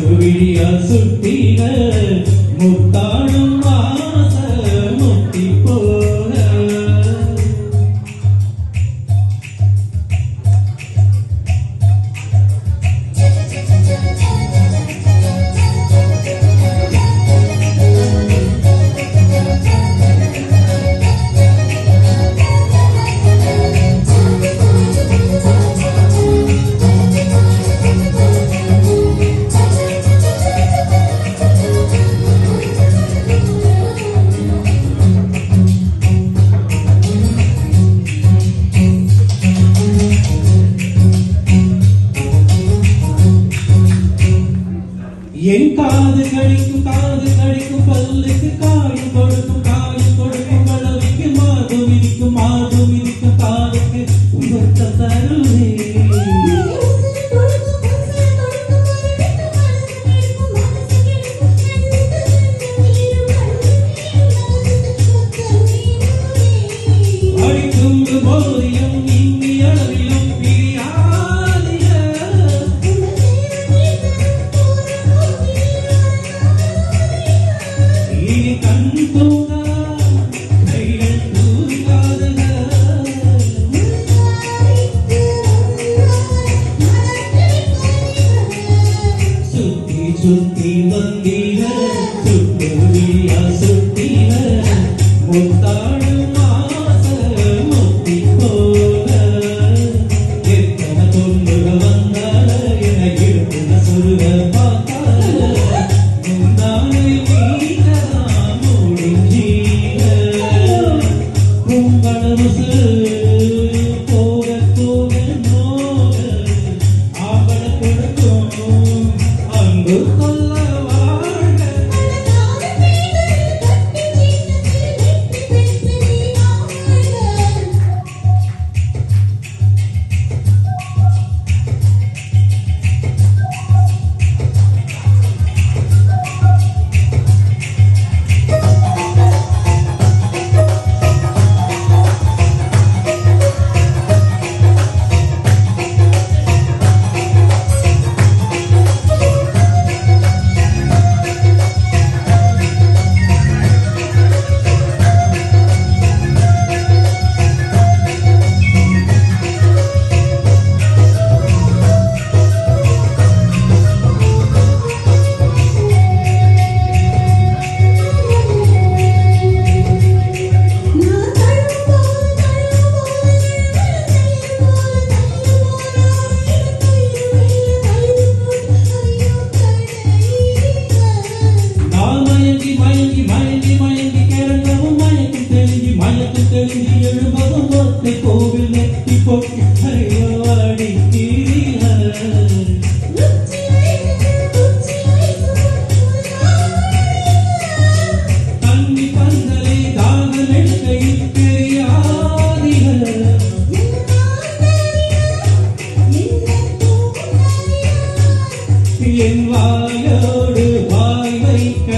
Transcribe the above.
விழியா சுட்டின முத்தாடும் ஆச முட்டி போன என் காது கடிக்கும் பல்லுக்கு காயம் கொடுக்கும் வளவிக்கு மாது மிதிக்கும் காலுக்கு உங்கத்த தருவே அடிக்கும் போதிலும் இங்கி அளவிலும் சுத்தி வந்தீர சுட்டுவியா சுட்டின முத்தாடும் ஆச முத்தி போல எத்தனை பொண்ணுக வந்தால என எடுத்துன சொல்லுக பார்த்தால முந்தானை நீங்கதான் முடிஞ்சீர உங்களமுசு போக நோக ஆவல கொடுக்கும் அன்பு கொல்ல வாழ்க மயங்கி கிடக்கவும் மயக்கம் தெளிஞ்சி எழுபதும் ஒத்தை கோவில் நெத்தி பொட்டி அடி தண்ணி பந்தலை தாகம் எடுக்கையில் பெரியாதிகள் என் வாயோடு வாய் வைக்க